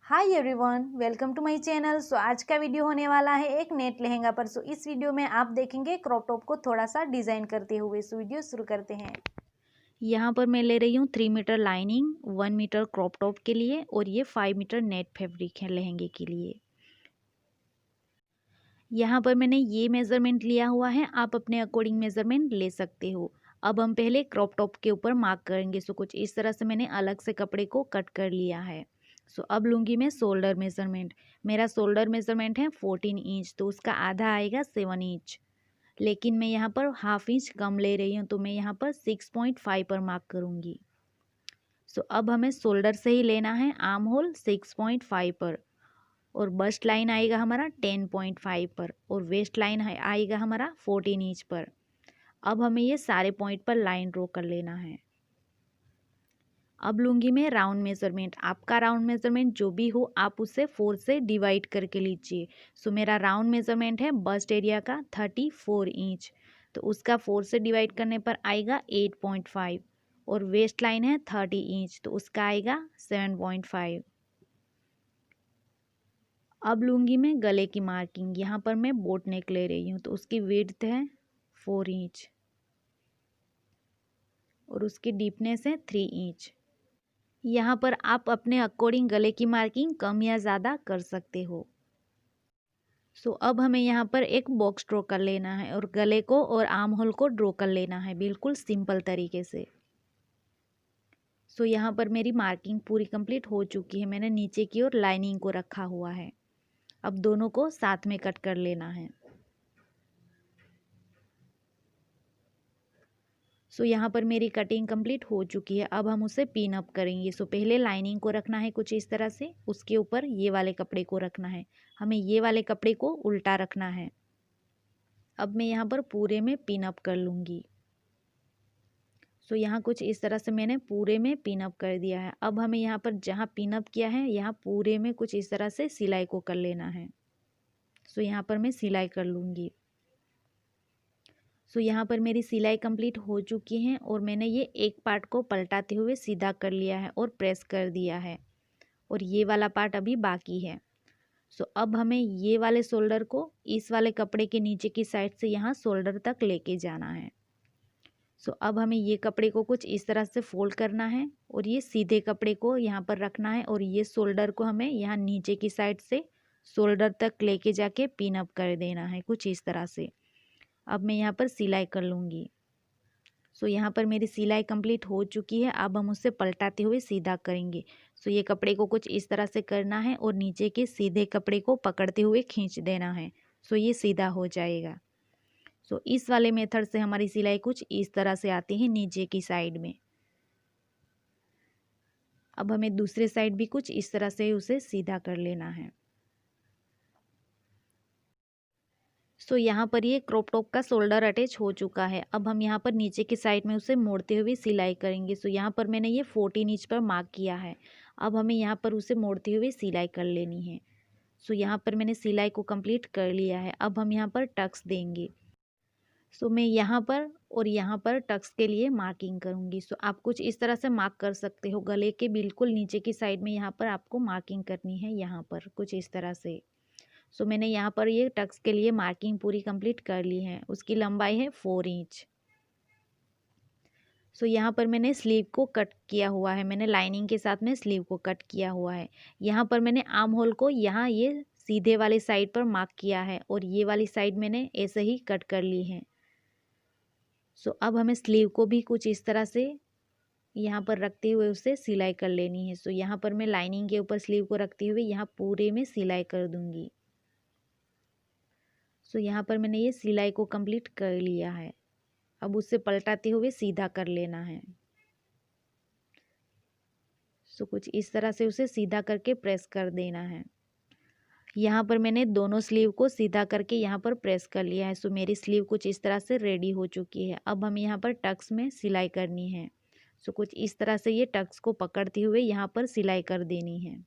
Hi everyone, welcome to my channel. So आज का video होने वाला है एक नेट लहंगा पर। सो इस वीडियो में आप देखेंगे क्रॉप टॉप को थोड़ा सा डिज़ाइन करते हुए। सो वीडियो शुरू करते हैं। यहाँ पर मैं ले रही हूँ 3 metre lining, 1 metre crop top के लिए और ये 5 मीटर नेट फैब्रिक है लहंगे के लिए। यहाँ पर मैंने ये मेज़रमेंट लिया हुआ है, आप अपने अकॉर्डिंग मेज़रमेंट ले सकते हो। अब हम पहले क्रॉप टॉप के ऊपर मार्क करेंगे। सो कुछ इस तरह से मैंने अलग से कपड़े को कट कर लिया है। सो अब लूँगी मैं शोल्डर मेज़रमेंट। मेरा शोल्डर मेज़रमेंट है 14 इंच, तो उसका आधा आएगा 7 इंच। लेकिन मैं यहाँ पर हाफ इंच कम ले रही हूँ, तो मैं यहाँ पर 6.5 पर मार्क करूँगी। सो अब हमें शोल्डर से ही लेना है आर्म होल 6.5 पर, और बस्ट लाइन आएगा हमारा 10.5 पर, और वेस्ट लाइन आएगा हमारा 14 इंच पर। अब हमें ये सारे पॉइंट पर लाइन ड्रॉ कर लेना है। अब लूँगी मैं राउंड मेज़रमेंट। आपका राउंड मेज़रमेंट जो भी हो आप उसे 4 से डिवाइड करके लीजिए। सो मेरा राउंड मेज़रमेंट है बस्ट एरिया का 34 इंच, तो उसका 4 से डिवाइड करने पर आएगा 8.5, और वेस्ट लाइन है 30 इंच, तो उसका आएगा 7.5। अब लूँगी मैं गले की मार्किंग। यहाँ पर मैं बोट नेक ले रही हूँ, तो उसकी विड्थ है 4 इंच और उसकी डीपनेस है 3 इंच। यहाँ पर आप अपने अकॉर्डिंग गले की मार्किंग कम या ज़्यादा कर सकते हो। सो अब हमें यहाँ पर एक बॉक्स ड्रॉ कर लेना है और गले को और आर्म होल को ड्रॉ कर लेना है बिल्कुल सिंपल तरीके से। सो यहाँ पर मेरी मार्किंग पूरी कंप्लीट हो चुकी है। मैंने नीचे की ओर लाइनिंग को रखा हुआ है। अब दोनों को साथ में कट कर लेना है। सो यहाँ पर मेरी कटिंग कंप्लीट हो चुकी है। अब हम उसे पिन अप करेंगे। सो पहले लाइनिंग को रखना है कुछ इस तरह से, उसके ऊपर ये वाले कपड़े को रखना है। हमें ये वाले कपड़े को उल्टा रखना है। अब मैं यहाँ पर पूरे में पिन अप कर लूँगी। सो यहाँ कुछ इस तरह से मैंने पूरे में पिन अप कर दिया है। अब हमें यहाँ पर जहाँ पिन अप किया है यहाँ पूरे में कुछ इस तरह से सिलाई को कर लेना है। सो यहाँ पर मैं सिलाई कर लूँगी। सो यहाँ पर मेरी सिलाई कंप्लीट हो चुकी है और मैंने ये एक पार्ट को पलटाते हुए सीधा कर लिया है और प्रेस कर दिया है, और ये वाला पार्ट अभी बाकी है। सो अब हमें ये वाले शोल्डर को इस वाले कपड़े के नीचे की साइड से यहाँ शोल्डर तक लेके जाना है। सो अब हमें ये कपड़े को कुछ इस तरह से फोल्ड करना है और ये सीधे कपड़े को यहाँ पर रखना है, और ये शोल्डर को हमें यहाँ नीचे की साइड से शोल्डर तक लेके जाके पिन अप कर देना है कुछ इस तरह से। अब मैं यहाँ पर सिलाई कर लूँगी। सो यहाँ पर मेरी सिलाई कंप्लीट हो चुकी है। अब हम उसे पलटाते हुए सीधा करेंगे। सो ये कपड़े को कुछ इस तरह से करना है और नीचे के सीधे कपड़े को पकड़ते हुए खींच देना है। सो ये सीधा हो जाएगा। सो इस वाले मेथड से हमारी सिलाई कुछ इस तरह से आती है नीचे की साइड में। अब हमें दूसरे साइड भी कुछ इस तरह से उसे सीधा कर लेना है। सो यहाँ पर ये क्रॉप टॉप का शोल्डर अटैच हो चुका है। अब हम यहाँ पर नीचे की साइड में उसे मोड़ते हुए सिलाई करेंगे। सो यहाँ पर मैंने ये 14 इंच पर मार्क किया है। अब हमें यहाँ पर उसे मोड़ते हुए सिलाई कर लेनी है। सो यहाँ पर मैंने सिलाई को कंप्लीट कर लिया है। अब हम यहाँ पर टक्स देंगे। सो मैं यहाँ पर और यहाँ पर टक्स के लिए मार्किंग करूँगी। सो आप कुछ इस तरह से मार्क कर सकते हो। गले के बिल्कुल नीचे की साइड में यहाँ पर आपको मार्किंग करनी है, यहाँ पर कुछ इस तरह से। सो मैंने यहाँ पर ये टक्स के लिए मार्किंग पूरी कंप्लीट कर ली है। उसकी लंबाई है 4 इंच। सो यहाँ पर मैंने स्लीव को कट किया हुआ है। मैंने लाइनिंग के साथ में स्लीव को कट किया हुआ है। यहाँ पर मैंने आर्म होल को यहाँ ये सीधे वाली साइड पर मार्क किया है, और ये वाली साइड मैंने ऐसे ही कट कर ली है। सो अब हमें स्लीव को भी कुछ इस तरह से यहाँ पर रखते हुए उसे सिलाई कर लेनी है। सो यहाँ पर मैं लाइनिंग के ऊपर स्लीव को रखते हुए यहाँ पूरे में सिलाई कर दूँगी। सो यहाँ पर मैंने ये सिलाई को कंप्लीट कर लिया है। अब उसे पलटाते हुए सीधा कर लेना है। सो कुछ इस तरह से उसे सीधा करके प्रेस कर देना है। यहाँ पर मैंने दोनों स्लीव को सीधा करके यहाँ पर प्रेस कर लिया है। सो मेरी स्लीव कुछ इस तरह से रेडी हो चुकी है। अब हम यहाँ पर टक्स में सिलाई करनी है। सो कुछ इस तरह से ये टक्स को पकड़ते हुए यहाँ पर सिलाई कर देनी है।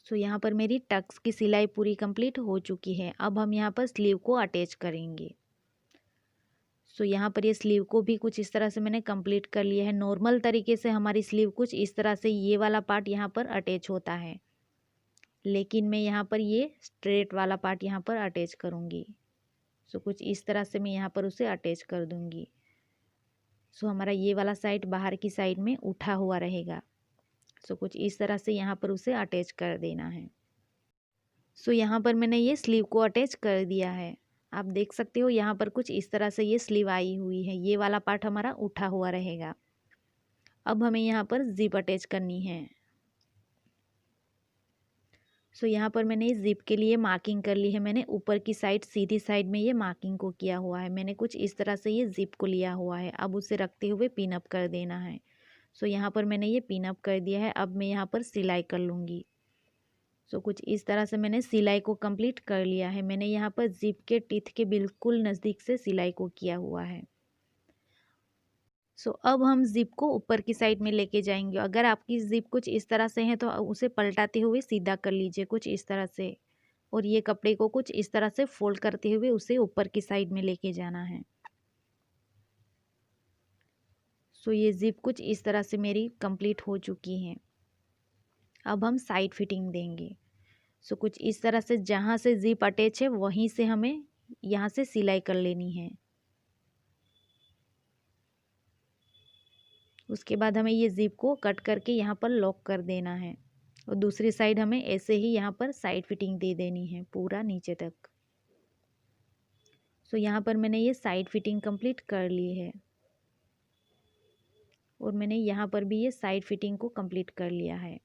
सो यहाँ पर मेरी टक्स की सिलाई पूरी कंप्लीट हो चुकी है। अब हम यहाँ पर स्लीव को अटैच करेंगे। सो यहाँ पर ये स्लीव को भी कुछ इस तरह से मैंने कंप्लीट कर लिया है। नॉर्मल तरीके से हमारी स्लीव कुछ इस तरह से ये वाला पार्ट यहाँ पर अटैच होता है, लेकिन मैं यहाँ पर ये स्ट्रेट वाला पार्ट यहाँ पर अटैच करूँगी। सो कुछ इस तरह से मैं यहाँ पर उसे अटैच कर दूँगी। सो हमारा ये वाला साइड बाहर की साइड में उठा हुआ रहेगा। सो कुछ इस तरह से यहाँ पर उसे अटैच कर देना है। सो यहाँ पर मैंने ये स्लीव को अटैच कर दिया है। आप देख सकते हो यहाँ पर कुछ इस तरह से ये स्लीव आई हुई है, ये वाला पार्ट हमारा उठा हुआ रहेगा। अब हमें यहाँ पर जिप अटैच करनी है। सो यहाँ पर मैंने इस जिप के लिए मार्किंग कर ली है। मैंने ऊपर की साइड सीधी साइड में ये मार्किंग को किया हुआ है। मैंने कुछ इस तरह से ये जिप को लिया हुआ है। अब उसे रखते हुए पिन अप कर देना है। सो यहाँ पर मैंने ये पिन अप कर दिया है। अब मैं यहाँ पर सिलाई कर लूँगी। सो कुछ इस तरह से मैंने सिलाई को कंप्लीट कर लिया है। मैंने यहाँ पर जिप के टीथ के बिल्कुल नज़दीक से सिलाई को किया हुआ है। सो अब हम जिप को ऊपर की साइड में लेके जाएंगे। अगर आपकी जिप कुछ इस तरह से है तो उसे पलटाते हुए सीधा कर लीजिए कुछ इस तरह से, और ये कपड़े को कुछ इस तरह से फोल्ड करते हुए उसे ऊपर की साइड में लेके जाना है। सो ये जिप कुछ इस तरह से मेरी कंप्लीट हो चुकी है। अब हम साइड फिटिंग देंगे। सो कुछ इस तरह से जहाँ से जिप अटैच है वहीं से हमें यहाँ से सिलाई कर लेनी है। उसके बाद हमें ये जिप को कट करके यहाँ पर लॉक कर देना है, और दूसरी साइड हमें ऐसे ही यहाँ पर साइड फिटिंग दे देनी है पूरा नीचे तक। सो यहाँ पर मैंने ये साइड फिटिंग कंप्लीट कर ली है, और मैंने यहाँ पर भी ये साइड फिटिंग को कंप्लीट कर लिया है।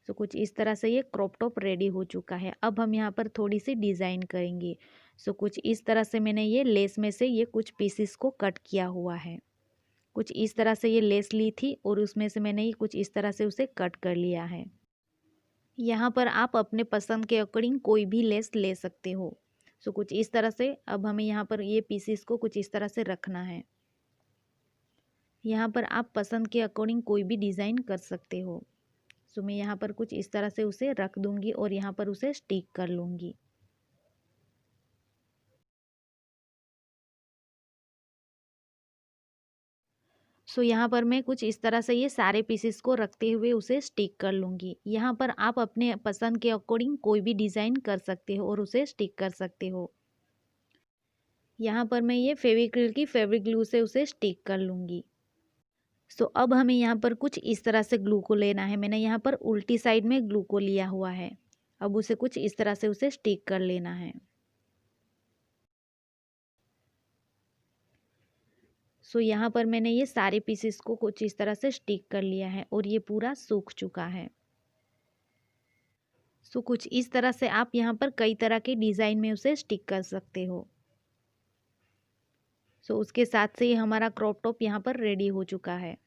सो कुछ इस तरह से ये क्रॉप टॉप रेडी हो चुका है। अब हम यहाँ पर थोड़ी सी डिज़ाइन करेंगे। सो कुछ इस तरह से मैंने ये लेस में से ये कुछ पीसेस को कट किया हुआ है। कुछ इस तरह से ये लेस ली थी और उसमें से मैंने ये कुछ इस तरह से उसे कट कर लिया है। यहाँ पर आप अपने पसंद के अकॉर्डिंग कोई भी लेस ले सकते हो। सो कुछ इस तरह से अब हमें यहाँ पर ये पीसेस को कुछ इस तरह से रखना है। यहाँ पर आप पसंद के अकॉर्डिंग कोई भी डिज़ाइन कर सकते हो। सो मैं यहाँ पर कुछ इस तरह से उसे रख दूँगी और यहाँ पर उसे स्टिक कर लूँगी। सो यहाँ पर मैं कुछ इस तरह से ये सारे पीसेस को रखते हुए उसे स्टिक कर लूँगी। यहाँ पर आप अपने पसंद के अकॉर्डिंग कोई भी डिज़ाइन कर सकते हो और उसे स्टिक कर सकते हो। यहाँ पर मैं ये फेविक्रिल की फेब्रिक ग्लू से उसे स्टिक कर लूँगी। सो अब हमें यहाँ पर कुछ इस तरह से ग्लू को लेना है। मैंने यहाँ पर उल्टी साइड में ग्लू को लिया हुआ है। अब उसे कुछ इस तरह से उसे स्टिक कर लेना है। सो यहाँ पर मैंने ये सारे पीसेस को कुछ इस तरह से स्टिक कर लिया है और ये पूरा सूख चुका है। सो कुछ इस तरह से आप यहाँ पर कई तरह के डिज़ाइन में उसे स्टिक कर सकते हो। सो उसके साथ से ही हमारा क्रॉप टॉप यहाँ पर रेडी हो चुका है।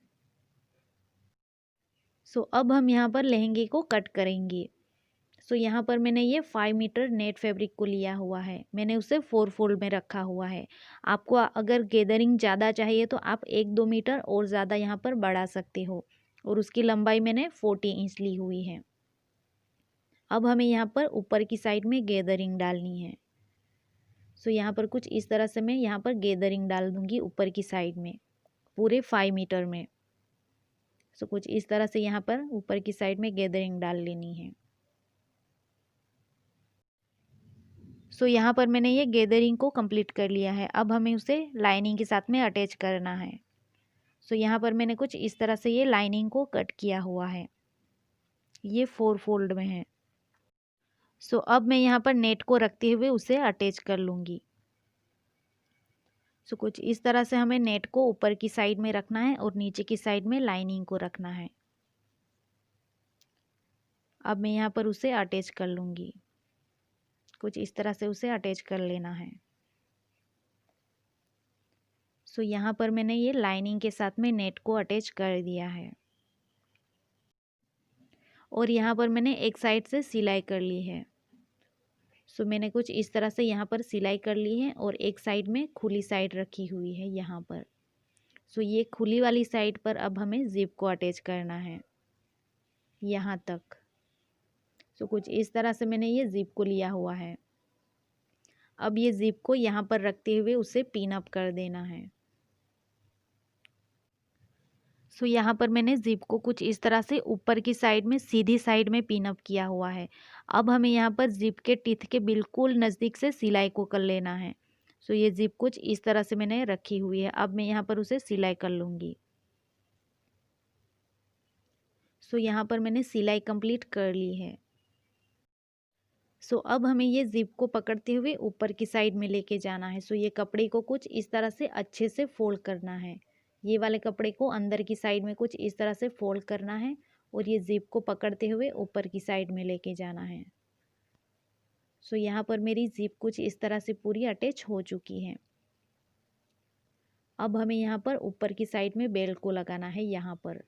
सो अब हम यहाँ पर लहंगे को कट करेंगे। सो यहाँ पर मैंने ये 5 मीटर नेट फैब्रिक को लिया हुआ है। मैंने उसे 4 फोल्ड में रखा हुआ है। आपको अगर गैदरिंग ज़्यादा चाहिए तो आप 1-2 मीटर और ज़्यादा यहाँ पर बढ़ा सकते हो, और उसकी लंबाई मैंने 40 इंच ली हुई है। अब हमें यहाँ पर ऊपर की साइड में गैदरिंग डालनी है। सो यहाँ पर कुछ इस तरह से मैं यहाँ पर गैदरिंग डाल दूँगी ऊपर की साइड में पूरे 5 मीटर में। सो कुछ इस तरह से यहाँ पर ऊपर की साइड में गैदरिंग डाल लेनी है। सो यहाँ पर मैंने ये गैदरिंग को कंप्लीट कर लिया है। अब हमें उसे लाइनिंग के साथ में अटैच करना है। सो यहाँ पर मैंने कुछ इस तरह से ये लाइनिंग को कट किया हुआ है। ये 4 फोल्ड में है। सो अब मैं यहाँ पर नेट को रखते हुए उसे अटैच कर लूँगी। सो कुछ इस तरह से हमें नेट को ऊपर की साइड में रखना है और नीचे की साइड में लाइनिंग को रखना है। अब मैं यहाँ पर उसे अटैच कर लूँगी। कुछ इस तरह से उसे अटैच कर लेना है। सो यहाँ पर मैंने ये लाइनिंग के साथ में नेट को अटैच कर दिया है, और यहाँ पर मैंने एक साइड से सिलाई कर ली है। सो मैंने कुछ इस तरह से यहाँ पर सिलाई कर ली है और एक साइड में खुली साइड रखी हुई है यहाँ पर। सो ये खुली वाली साइड पर अब हमें जिप को अटैच करना है यहाँ तक। सो कुछ इस तरह से मैंने ये जिप को लिया हुआ है। अब ये ज़िप को यहाँ पर रखते हुए उसे पिन अप कर देना है। सो यहाँ पर मैंने ज़िप को कुछ इस तरह से ऊपर की साइड में सीधी साइड में पिन अप किया हुआ है। अब हमें यहाँ पर ज़िप के टीथ के बिल्कुल नज़दीक से सिलाई को कर लेना है। सो ये ज़िप कुछ इस तरह से मैंने रखी हुई है। अब मैं यहाँ पर उसे सिलाई कर लूँगी। सो यहाँ पर मैंने सिलाई कंप्लीट कर ली है। सो अब हमें ये ज़िप को पकड़ते हुए ऊपर की साइड में लेके जाना है। सो ये कपड़े को कुछ इस तरह से अच्छे से फोल्ड करना है। ये वाले कपड़े को अंदर की साइड में कुछ इस तरह से फोल्ड करना है और ये ज़िप को पकड़ते हुए ऊपर की साइड में लेके जाना है। सो यहाँ पर मेरी ज़िप कुछ इस तरह से पूरी अटैच हो चुकी है। अब हमें यहाँ पर ऊपर की साइड में बेल्ट को लगाना है यहाँ पर।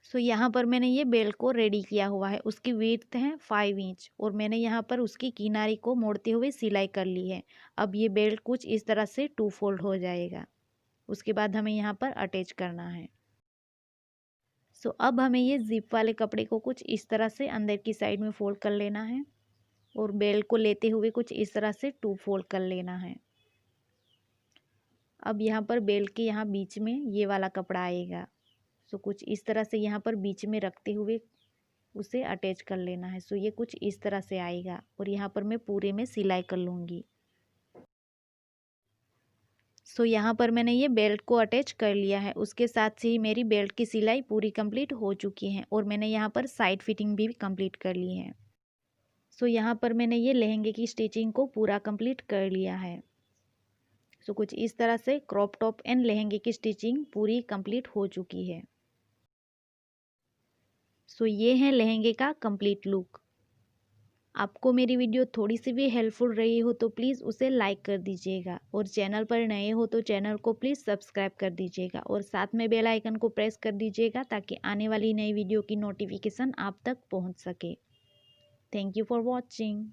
सो यहाँ पर मैंने ये बेल्ट को रेडी किया हुआ है। उसकी विड्थ है 5 इंच और मैंने यहाँ पर उसकी किनारी को मोड़ते हुए सिलाई कर ली है। अब ये बेल्ट कुछ इस तरह से 2 फोल्ड हो जाएगा। उसके बाद हमें यहाँ पर अटैच करना है। सो अब हमें ये जिप वाले कपड़े को कुछ इस तरह से अंदर की साइड में फोल्ड कर लेना है और बेल्ट को लेते हुए कुछ इस तरह से 2 फोल्ड कर लेना है। अब यहाँ पर बेल्ट के यहाँ बीच में ये वाला कपड़ा आएगा। सो कुछ इस तरह से यहाँ पर बीच में रखते हुए उसे अटैच कर लेना है। सो ये कुछ इस तरह से आएगा और यहाँ पर मैं पूरे में सिलाई कर लूँगी। सो यहाँ पर मैंने ये बेल्ट को अटैच कर लिया है। उसके साथ से ही मेरी बेल्ट की सिलाई पूरी कंप्लीट हो चुकी है और मैंने यहाँ पर साइड फिटिंग भी कंप्लीट कर ली है। सो यहाँ पर मैंने ये लहंगे की स्टिचिंग को पूरा कंप्लीट कर लिया है। सो कुछ इस तरह से क्रॉप टॉप एंड लहंगे की स्टिचिंग पूरी कंप्लीट हो चुकी है। सो ये है लहंगे का कंप्लीट लुक। आपको मेरी वीडियो थोड़ी सी भी हेल्पफुल रही हो तो प्लीज़ उसे लाइक कर दीजिएगा और चैनल पर नए हो तो चैनल को प्लीज़ सब्सक्राइब कर दीजिएगा और साथ में बेल आइकन को प्रेस कर दीजिएगा ताकि आने वाली नई वीडियो की नोटिफिकेशन आप तक पहुंच सके। Thank you for watching.